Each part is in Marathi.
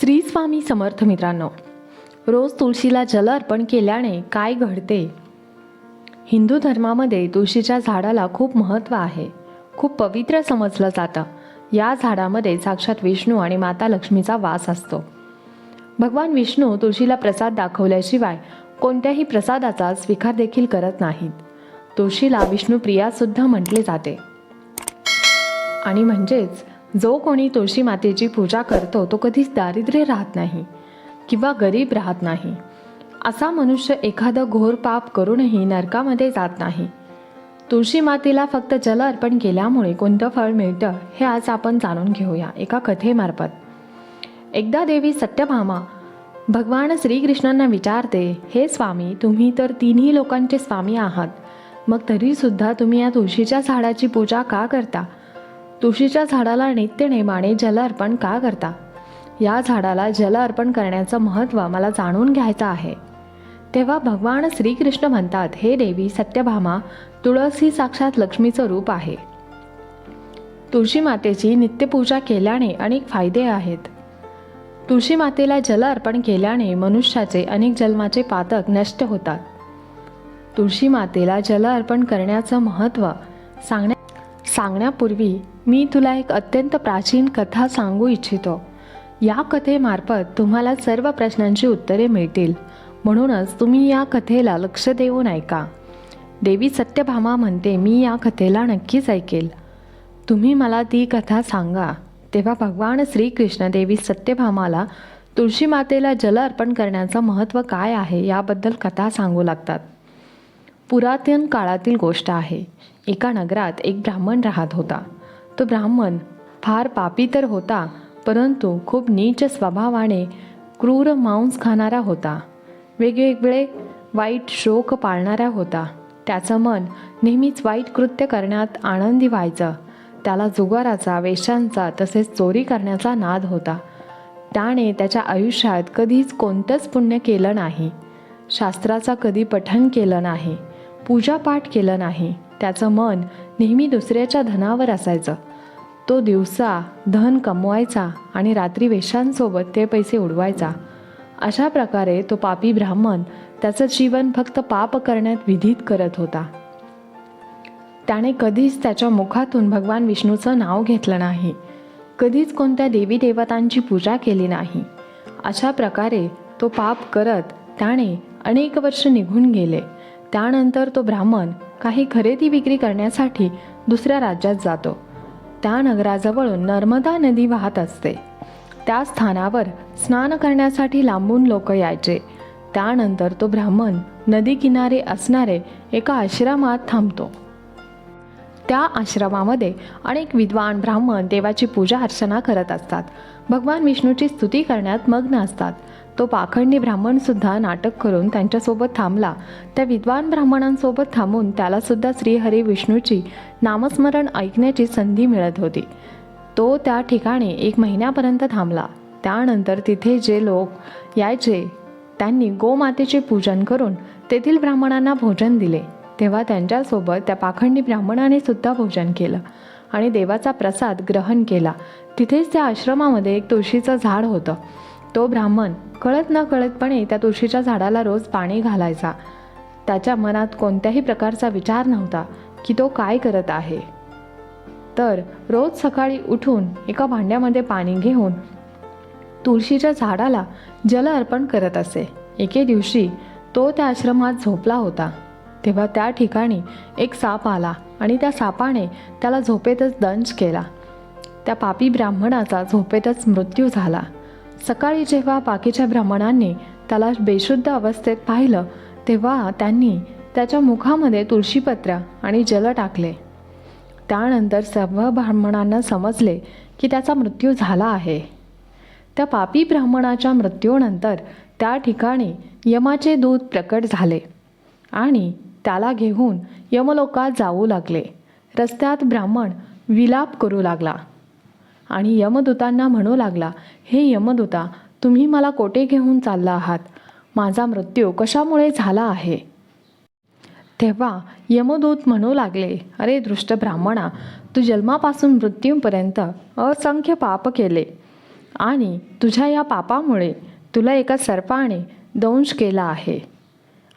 श्री स्वामी समर्थ. मित्रांनो, रोज तुळशीला जल अर्पण केल्याने काय घडते? हिंदू धर्मामध्ये तुळशीच्या झाडाला खूप महत्त्व आहे. खूप पवित्र समजलं जातं. या झाडामध्ये साक्षात विष्णू आणि माता लक्ष्मीचा वास असतो. भगवान विष्णू तुळशीला प्रसाद दाखवल्याशिवाय कोणत्याही प्रसादाचा स्वीकार देखील करत नाहीत. तुळशीला विष्णुप्रिया सुद्धा म्हटले जाते. आणि म्हणजेच जो कोणी तुळशी मातेची पूजा करतो तो कधीच दारिद्र्य राहत नाही किंवा गरीब राहत नाही. असा मनुष्य एखादं घोर पाप करूनही नरकामध्ये जात नाही. तुळशी मातेला फक्त जल अर्पण केल्यामुळे कोणतं फळ मिळतं हे आज आपण जाणून घेऊया एका कथेमार्फत. एकदा देवी सत्यभामा भगवान श्रीकृष्णांना विचारते, हे स्वामी, तुम्ही तर तिन्ही लोकांचे स्वामी आहात, मग तरीसुद्धा तुम्ही या तुळशीच्या झाडाची पूजा का करता? तुळशीच्या झाडाला नित्यनेमाने जल अर्पण का करता? या झाडाला जल अर्पण करण्याचं महत्त्व मला जाणून घ्यायचं आहे. तेव्हा भगवान श्रीकृष्ण म्हणतात, हे देवी सत्यभामा, तुळस ही साक्षात लक्ष्मीचं रूप आहे. तुळशी मातेची नित्यपूजा केल्याने अनेक फायदे आहेत. तुळशी मातेला जल अर्पण केल्याने मनुष्याचे अनेक जन्माचे पातक नष्ट होतात. तुळशी मातेला जल अर्पण करण्याचं महत्त्व सांगण्यापूर्वी मी तुला एक अत्यंत प्राचीन कथा सांगू इच्छितो. या कथेमार्फत तुम्हाला सर्व प्रश्नांची उत्तरे मिळतील. म्हणूनच तुम्ही या कथेला लक्ष देऊन ऐका. देवी सत्यभामा म्हणते, मी या कथेला नक्कीच ऐकेल. तुम्ही मला ती कथा सांगा. तेव्हा भगवान श्रीकृष्ण देवी सत्यभामाला तुळशी मातेला जल अर्पण करण्याचं महत्त्व काय आहे याबद्दल कथा सांगू लागतात. पुरातन काळातील गोष्ट आहे. एका नगरात एक ब्राह्मण राहत होता. तो ब्राह्मण फार पापी तर होता, परंतु खूप नीच स्वभावाने क्रूर मांस खाणारा होता. वेगवेगळे वाईट शोक पाळणारा होता. त्याचं मन नेहमीच वाईट कृत्य करण्यात आनंदी व्हायचं. त्याला जुगाराचा, वेश्यांचा तसेच चोरी करण्याचा नाद होता. त्याने त्याच्या आयुष्यात कधीच कोणतंच पुण्य केलं नाही. शास्त्राचा कधी पठण केलं नाही, पूजापाठ केलं नाही. त्याचं मन नेहमी दुसऱ्याच्या धनावर असायचं. तो दिवसा धन कमवायचा आणि रात्री वेश्यांसोबत ते पैसे उडवायचा. अशा प्रकारे तो पापी ब्राह्मण त्याचं जीवन फक्त पाप करण्यात विधीत करत होता. त्याने कधीच त्याच्या मुखातून भगवान विष्णूचं नाव घेतलं नाही. कधीच कोणत्या देवी देवतांची पूजा केली नाही. अशा प्रकारे तो पाप करत त्याने अनेक वर्ष निघून गेले. त्यानंतर तो ब्राह्मण काही खरेदी विक्री करण्यासाठी दुसऱ्या राज्यात जातो. त्या नगराजवळून नर्मदा नदी वाहत असते. त्या स्थानावर स्नान करण्यासाठी लांबून लोक यायचे. त्यानंतर तो ब्राह्मण नदी किनारे असणारे एका आश्रमात थांबतो. त्या आश्रमामध्ये अनेक विद्वान ब्राह्मण देवाची पूजा अर्चना करत असतात. भगवान विष्णूची स्तुती करण्यात मग्न असतात. तो पाखंडी ब्राह्मणसुद्धा नाटक करून त्यांच्यासोबत थांबला. त्या विद्वान ब्राह्मणांसोबत थांबून त्यालासुद्धा श्रीहरी विष्णूची नामस्मरण ऐकण्याची संधी मिळत होती. तो त्या ठिकाणी 1 महिन्यापर्यंत थांबला. त्यानंतर तिथे जे लोक यायचे त्यांनी गोमातेचे पूजन करून तेथील ब्राह्मणांना भोजन दिले. तेव्हा त्यांच्यासोबत त्या पाखंडी ब्राह्मणाने सुद्धा भोजन केलं आणि देवाचा प्रसाद ग्रहण केला. तिथेच त्या आश्रमामध्ये एक तुळशीचं झाड होतं. तो ब्राह्मण कळत न कळतपणे त्या तुळशीच्या झाडाला रोज पाणी घालायचा. त्याच्या मनात कोणत्याही प्रकारचा विचार नव्हता की तो काय करत आहे. तर रोज सकाळी उठून एका भांड्यामध्ये पाणी घेऊन तुळशीच्या झाडाला जल अर्पण करत असे. एके दिवशी तो त्या आश्रमात झोपला होता. तेव्हा त्या ठिकाणी एक साप आला आणि त्या सापाने त्याला झोपेतच दंश केला. त्या पापी ब्राह्मणाचा झोपेतच मृत्यू झाला. सकाळी जेव्हा बाकीच्या ब्राह्मणांनी त्याला बेशुद्ध अवस्थेत पाहिलं तेव्हा त्यांनी त्याच्या मुखामध्ये तुळशीपत्र आणि जल टाकले. त्यानंतर सर्व ब्राह्मणांना समजले की त्याचा मृत्यू झाला आहे. त्या पापी ब्राह्मणाच्या मृत्यूनंतर त्या ठिकाणी यमाचे दूत प्रकट झाले आणि त्याला घेऊन यमलोकात जाऊ लागले. रस्त्यात ब्राह्मण विलाप करू लागला आणि यमदूतांना म्हणू लागला, हे यमदूता, तुम्ही मला कोठे घेऊन चालला आहात? माझा मृत्यू कशामुळे झाला आहे? तेव्हा यमदूत म्हणू लागले, अरे दृष्ट ब्राह्मणा, तू जन्मापासून मृत्यूपर्यंत असंख्य पाप केले. आणि तुझ्या या पापामुळे तुला एका सर्पाने दंश केला आहे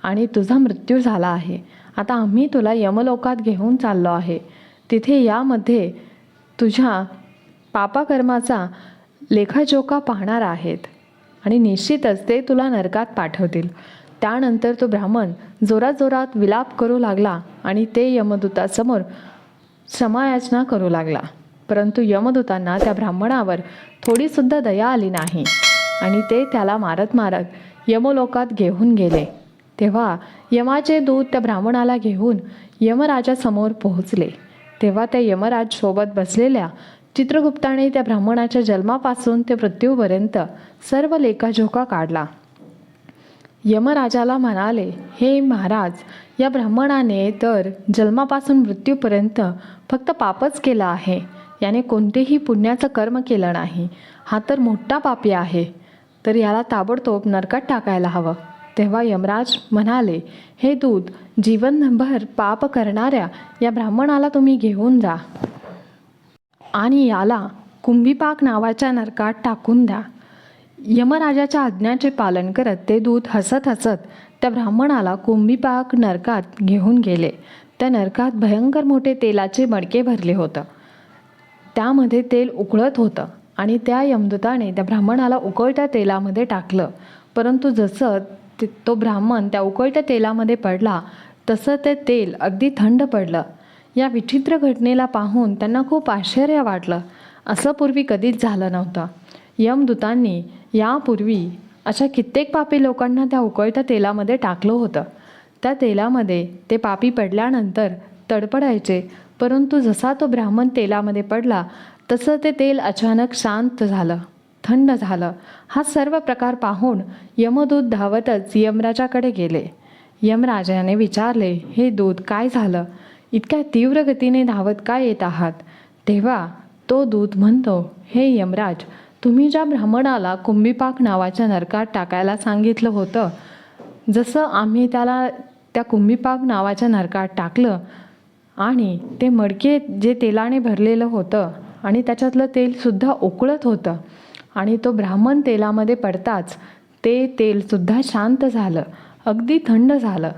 आणि तुझा मृत्यू झाला आहे. आता आम्ही तुला यमलोकात घेऊन चाललो आहे. तिथे यामध्ये तुझ्या पापकर्माचा लेखाजोखा पाहणार आहेत आणि निश्चितच ते तुला नरकात पाठवतील. त्यानंतर तो ब्राह्मण जोरात विलाप करू लागला आणि ते यमदूतासमोर क्षमायाचना करू लागला. परंतु यमदूतांना त्या ब्राह्मणावर थोडीसुद्धा दया आली नाही आणि ते त्याला मारत मारत यमलोकात घेऊन गेले. तेव्हा यमाचे दूत त्या ब्राह्मणाला घेऊन यमराजासमोर पोहोचले. तेव्हा त्या यमराज सोबत बसलेल्या चित्रगुप्ताने त्या ब्राह्मणाच्या जन्मापासून ते मृत्यूपर्यंत सर्व लेखाजोखा काढला. यमराजाला म्हणाले, हे महाराज, या ब्राह्मणाने तर जन्मापासून मृत्यूपर्यंत फक्त पापच केलं आहे. याने कोणतेही पुण्याचं कर्म केलं नाही. हा तर मोठा पापी आहे, तर याला ताबडतोब नरकात टाकायला हवं. तेव्हा यमराज म्हणाले, हे दूत, जीवनभर पाप करणाऱ्या या ब्राह्मणाला तुम्ही घेऊन जा आणि याला कुंभीपाक नावाच्या नरकात टाकून द्या. यमराजाच्या आज्ञेचे पालन करत ते दूत हसत हसत त्या ब्राह्मणाला कुंभीपाक नरकात घेऊन गेले. त्या नरकात भयंकर मोठे तेलाचे मडके भरले होतं. त्यामध्ये तेल उकळत होतं आणि त्या यमदूताने त्या ब्राह्मणाला उकळत्या तेलामध्ये टाकलं. परंतु जसं तो ब्राह्मण त्या उकळत्या तेलामध्ये पडला तसं ते तेल अगदी थंड पडलं. या विचित्र घटनेला पाहून त्यांना खूप आश्चर्य वाटलं. असं पूर्वी कधीच झालं नव्हतं. यमदूतांनी यापूर्वी अशा कित्येक पापी लोकांना त्या उकळत्या तेलामध्ये टाकलं होतं. त्या तेलामध्ये ते पापी पडल्यानंतर तडफडायचे, परंतु जसा तो ब्राह्मण तेलामध्ये पडला तसं ते तेल अचानक शांत झालं, थंड झालं. हा सर्व प्रकार पाहून यमदूत धावतच यमराजाकडे गेले. यमराजाने विचारले, हे दूत, काय झालं? इतक्या तीव्र गतीने धावत का येत आहात? तेव्हा तो दूत म्हणतो, हे यमराज, तुम्ही ज्या ब्राह्मणाला कुंभीपाक नावाच्या नरकात टाकायला सांगितलं होतं, जसं आम्ही त्याला त्या कुंभीपाक नावाच्या नरकात टाकलं आणि ते मडके जे तेलाने भरलेलं होतं आणि त्याच्यातलं तेलसुद्धा उकळत होतं आणि तो ब्राह्मण तेलामध्ये पडताच ते तेलसुद्धा शांत झालं, अगदी थंड झालं.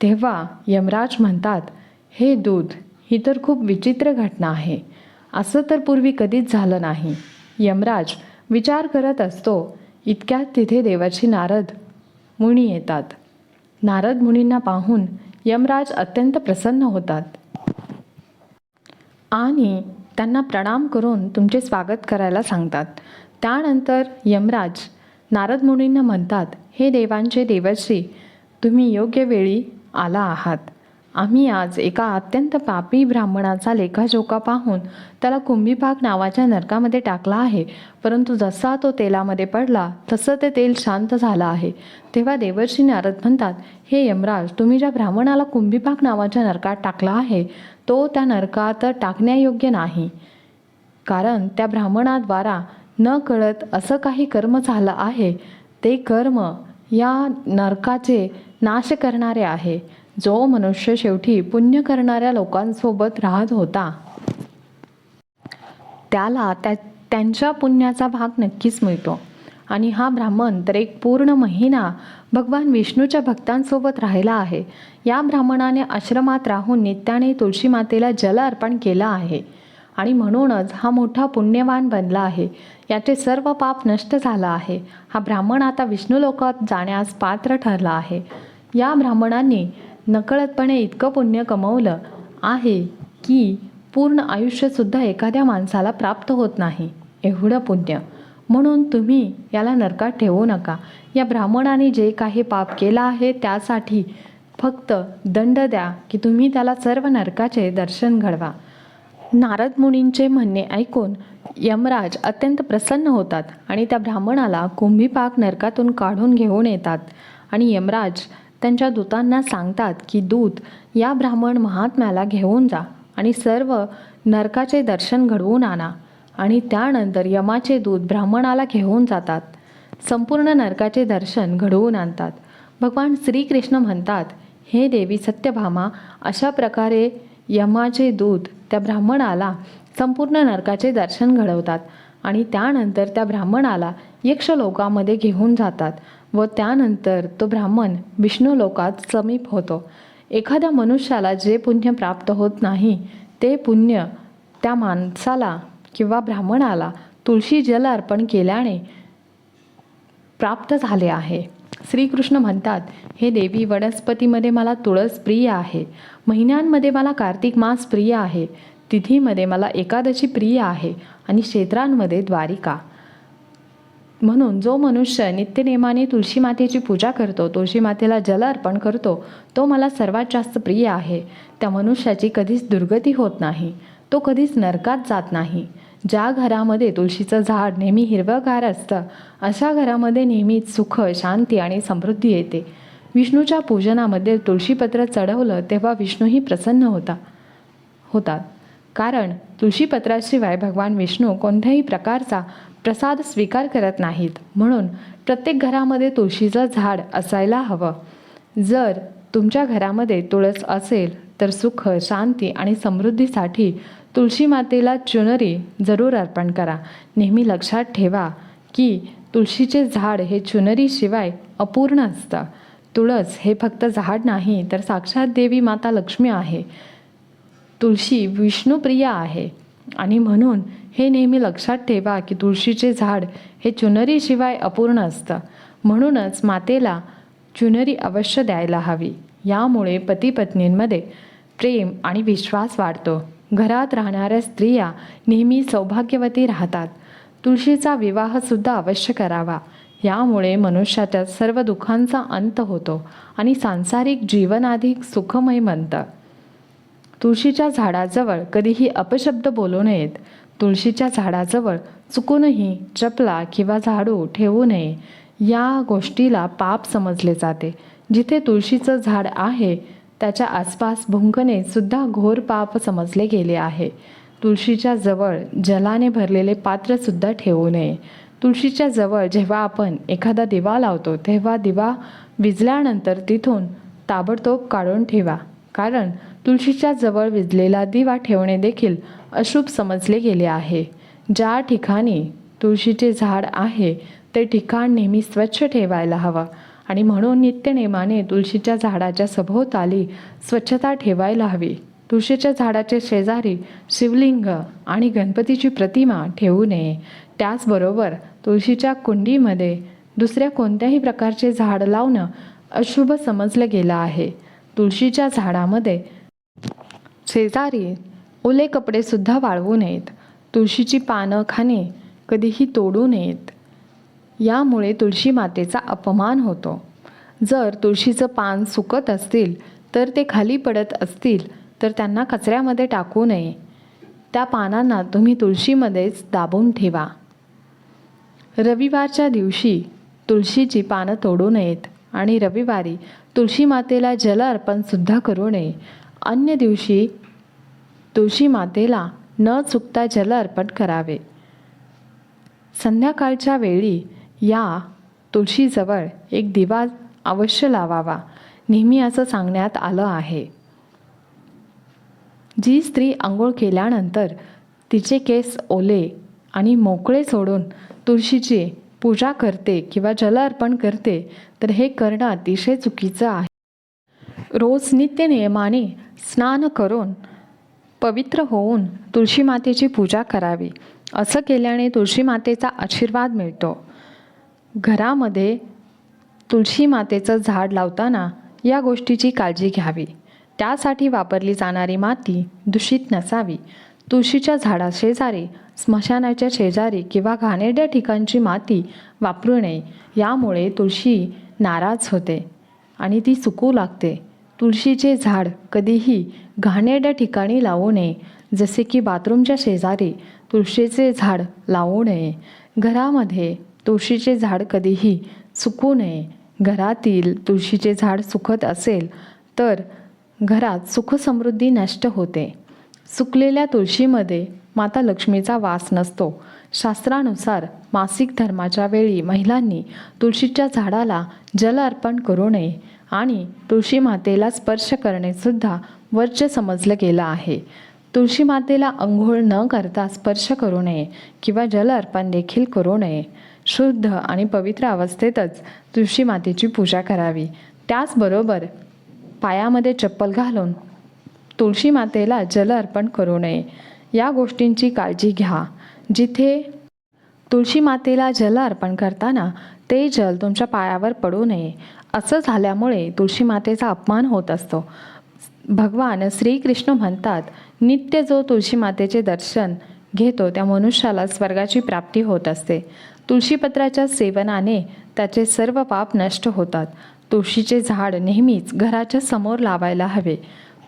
तेव्हा यमराज म्हणतात, हे दूत, ही तर खूप विचित्र घटना आहे. असं तर पूर्वी कधीच झालं नाही. यमराज विचार करत असतो. इतक्यात तिथे देवर्षी नारद मुनी येतात. नारद मुनींना पाहून यमराज अत्यंत प्रसन्न होतात आणि त्यांना प्रणाम करून तुमचे स्वागत करायला सांगतात. त्यानंतर यमराज नारद मुनींना म्हणतात, हे देवांचे देवर्षी, तुम्ही योग्य वेळी आला आहात. आम्ही आज एका अत्यंत पापी ब्राह्मणाचा लेखाजोखा पाहून त्याला कुंभीपाक नावाच्या नरकामध्ये टाकला आहे, परंतु जसा तो तेलामध्ये पडला तसं ते तेल शांत झालं आहे. तेव्हा देवर्षी नारद म्हणतात, हे यमराज, तुम्ही ज्या ब्राह्मणाला कुंभीपाक नावाच्या नरकात टाकला आहे तो त्या नरकात टाकण्यायोग्य नाही, कारण त्या ब्राह्मणाद्वारा न कळत असं काही कर्म झालं आहे. ते कर्म या नरकाचे नाश करणारे आहे. जो मनुष्य शेवटी पुण्य करणाऱ्या लोकांसोबत राहत होता त्याला त्यांच्या पुण्याचा भाग नक्कीच मिळतो. आणि हा ब्राह्मण तर एक पूर्ण महिना भगवान विष्णूच्या भक्तांसोबत राहिला आहे. या ब्राह्मणाने आश्रमात राहून नित्याने तुळशी मातेला जल अर्पण केलं आहे आणि म्हणूनच हा मोठा पुण्यवान बनला आहे. याचे सर्व पाप नष्ट झालं आहे. हा ब्राह्मण आता विष्णू लोकात जाण्यास पात्र ठरला आहे. या ब्राह्मणांनी नकळतपणे इतकं पुण्य कमवलं आहे की पूर्ण आयुष्यसुद्धा एखाद्या माणसाला प्राप्त होत नाही एवढं पुण्य. म्हणून तुम्ही याला नरकात ठेवू नका. या ब्राह्मणाने जे काही पाप केलं आहे त्यासाठी फक्त दंड द्या की तुम्ही त्याला सर्व नरकाचे दर्शन घडवा. नारद मुनींचे म्हणणे ऐकून यमराज अत्यंत प्रसन्न होतात आणि त्या ब्राह्मणाला कुंभीपाक नरकातून काढून घेऊन येतात. आणि यमराज त्यांच्या दूतांना सांगतात की दूत, या ब्राह्मण महात्म्याला घेऊन जा आणि सर्व नरकाचे दर्शन घडवून आणा. आणि त्यानंतर यमाचे दूत ब्राह्मणाला घेऊन जातात, संपूर्ण नरकाचे दर्शन घडवून आणतात. भगवान श्रीकृष्ण म्हणतात, हे देवी सत्यभामा, अशा प्रकारे यमाचे दूत त्या ब्राह्मणाला संपूर्ण नरकाचे दर्शन घडवतात आणि त्यानंतर त्या ब्राह्मणाला यक्षलोकामध्ये घेऊन जातात व त्यानंतर तो ब्राह्मण विष्णू लोकात समीप होतो. एखाद्या मनुष्याला जे पुण्य प्राप्त होत नाही ते पुण्य त्या माणसाला किंवा ब्राह्मणाला तुळशी जल अर्पण केल्याने प्राप्त झाले आहे. श्रीकृष्ण म्हणतात, हे देवी, वनस्पतीमध्ये मला तुळस प्रिय आहे, महिन्यांमध्ये मला कार्तिक मास प्रिय आहे, तिथीमध्ये मला एकादशी प्रिय आहे आणि क्षेत्रांमध्ये द्वारिका. म्हणून जो मनुष्य नित्यनेमाने तुळशी मातेची पूजा करतो, तुळशी मातेला जल अर्पण करतो, तो मला सर्वात जास्त प्रिय आहे. त्या मनुष्याची कधीच दुर्गती होत नाही, तो कधीच नरकात जात नाही. ज्या घरामध्ये तुळशीचं झाड नेहमी हिरवंगार असतं अशा घरामध्ये नेहमीच सुख, शांती आणि समृद्धी येते. विष्णूच्या पूजनामध्ये तुळशीपत्र चढवलं तेव्हा विष्णूही प्रसन्न होतात. कारण तुळशीपत्राशिवाय भगवान विष्णू कोणत्याही प्रकारचा प्रसाद स्वीकार करत नाहीत. म्हणून प्रत्येक घरामध्ये तुळशीचं झाड असायला हवं. जर तुमच्या घरामध्ये तुळस असेल तर सुख, शांती आणि समृद्धीसाठी तुळशी मातेला चुनरी जरूर अर्पण करा. नेहमी लक्षात ठेवा की तुळशीचे झाड हे चुनरीशिवाय अपूर्ण असतं. तुळस हे फक्त झाड नाही तर साक्षात देवी माता लक्ष्मी आहे. तुळशी विष्णुप्रिय आहे आणि म्हणून हे नेहमी लक्षात ठेवा की तुळशीचे झाड हे चुनरीशिवाय अपूर्ण असतं. म्हणूनच मातेला चुनरी अवश्य द्यायला हवी. यामुळे पती पत्नींमध्ये प्रेम आणि विश्वास वाढतो. घरात राहणाऱ्या स्त्रिया नेहमी सौभाग्यवती राहतात. तुळशीचा विवाहसुद्धा अवश्य करावा. यामुळे मनुष्याच्या सर्व दुःखांचा अंत होतो आणि सांसारिक जीवन अधिक सुखमय बनतं. तुळशीच्या झाडाजवळ कधीही अपशब्द बोलू नयेत. तुळशीच्या झाडाजवळ चुकूनही चपला किंवा झाडू ठेवू नये. या गोष्टीला पाप समजले जाते. जिथे तुळशीचं झाड आहे त्याच्या आसपास भुंकणे सुद्धा घोर पाप समजले गेले आहे. तुळशीच्या जवळ जलाने भरलेले पात्रसुद्धा ठेवू नये. तुळशीच्या जवळ जेव्हा आपण एखादा दिवा लावतो तेव्हा दिवा विझल्यानंतर तिथून ताबडतोब काढून ठेवा. कारण तुळशीच्या जवळ विझलेला दिवा ठेवणे देखील अशुभ समजले गेले आहे. ज्या ठिकाणी तुळशीचे झाड आहे ते ठिकाण नेहमी स्वच्छ ठेवायला हवं आणि म्हणून नित्यनेमाने तुळशीच्या झाडाच्या सभोवताली स्वच्छता ठेवायला हवी. तुळशीच्या झाडाच्या शेजारी शिवलिंग आणि गणपतीची प्रतिमा ठेवू नये. त्याचबरोबर तुळशीच्या कुंडीमध्ये दुसऱ्या कोणत्याही प्रकारचे झाड लावणं अशुभ समजलं गेलं आहे. तुळशीच्या झाडामध्ये शेजारी ओले कपडेसुद्धा वाळवू नयेत. तुळशीची पानं खाणे कधीही तोडू नयेत. यामुळे तुळशी मातेचा अपमान होतो. जर तुळशीचं पान सुकत असतील तर ते खाली पडत असतील तर त्यांना कचऱ्यामध्ये टाकू नये. त्या पानांना तुम्ही तुळशीमध्येच दाबून ठेवा. रविवारच्या दिवशी तुळशीची पानं तोडू नयेत आणि रविवारी तुळशी मातेला जल अर्पणसुद्धा करू नये. अन्य दिवशी तुळशी मातेला न चुकता जल अर्पण करावे. संध्याकाळच्या वेळी या तुळशीजवळ एक दिवा अवश्य लावावा. नेहमी असं सांगण्यात आलं आहे. जी स्त्री आंघोळ केल्यानंतर तिचे केस ओले आणि मोकळे सोडून तुळशीची पूजा करते किंवा जल अर्पण करते तर हे करणं अतिशय चुकीचं आहे. रोज नित्यनियमाने स्नान करून पवित्र होऊन तुळशी मातेची पूजा करावी. असं केल्याने तुळशी मातेचा आशीर्वाद मिळतो. घरामध्ये तुळशी मातेचं झाड लावताना या गोष्टीची काळजी घ्यावी. त्यासाठी वापरली जाणारी माती दूषित नसावी. तुळशीच्या झाडाशेजारी, स्मशानाच्या शेजारी किंवा घाणेरड्या ठिकाणची माती वापरू नये. यामुळे तुळशी नाराज होते आणि ती सुकू लागते. तुळशीचे झाड कधीही घाणेरड्या ठिकाणी लावू नये. जसे की बाथरूमच्या शेजारी तुळशीचे झाड लावू नये. घरामध्ये तुळशीचे झाड कधीही सुकू नये. घरातील तुळशीचे झाड सुकत असेल तर घरात सुखसमृद्धी नष्ट होते. सुकलेल्या तुळशीमध्ये माता लक्ष्मीचा वास नसतो. शास्त्रानुसार मासिक धर्माच्या वेळी महिलांनी तुळशीच्या झाडाला जल अर्पण करू नये आणि तुळशी मातेला स्पर्श करणे सुद्धा वर्ज्य समजलं गेलं आहे. तुळशी मातेला अंघोळ न करता स्पर्श करू नये किंवा जल अर्पण देखील करू नये. शुद्ध आणि पवित्र अवस्थेतच तुळशी मातेची पूजा करावी. त्याचबरोबर पायामध्ये चप्पल घालून तुळशी मातेला जल अर्पण करू नये. या गोष्टींची काळजी घ्या. जिथे तुळशी मातेला जल अर्पण करताना ते जल तुमच्या पायावर पडू नये. असं झाल्यामुळे तुळशी मातेचा अपमान होत असतो. भगवान श्रीकृष्ण म्हणतात, नित्य जो तुळशी मातेचे दर्शन घेतो त्या मनुष्याला स्वर्गाची प्राप्ती होत असते. तुळशीपत्राच्या सेवनाने त्याचे सर्व पाप नष्ट होतात. तुळशीचे झाड नेहमीच घराच्या समोर लावायला हवे.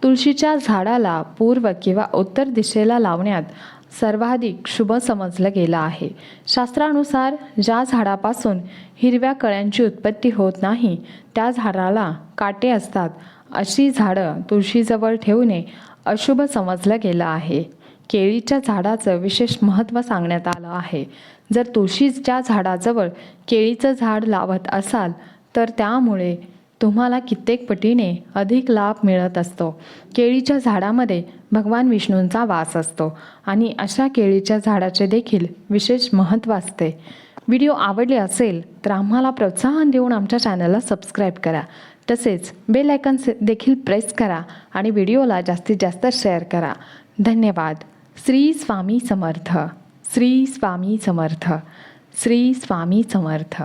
तुळशीच्या झाडाला पूर्व किंवा उत्तर दिशेला लावण्यात सर्वाधिक शुभ समजलं गेलं आहे. शास्त्रानुसार ज्या झाडापासून हिरव्या कळ्यांची उत्पत्ती होत नाही त्या झाडाला काटे असतात. अशी झाडं तुळशीजवळ ठेवणे अशुभ समजलं गेलं आहे. केळीच्या झाडाचं विशेष महत्त्व सांगण्यात आलं आहे. जर तुळशीच्या झाडाजवळ केळीचं झाड लावत असाल तर त्यामुळे तुम्हाला कित्येक पटीने अधिक लाभ मिळत असतो. केळीच्या झाडामध्ये भगवान विष्णूंचा वास असतो आणि अशा केळीच्या झाडाचे देखील विशेष महत्त्व असते. व्हिडिओ आवडले असेल तर आम्हाला प्रोत्साहन देऊन आमच्या चॅनलला सबस्क्राईब करा. तसेच बेल आयकॉन देखील प्रेस करा आणि व्हिडिओला जास्तीत जास्त शेअर करा. धन्यवाद. श्री स्वामी समर्थ. श्री स्वामी समर्थ. श्री स्वामी समर्थ.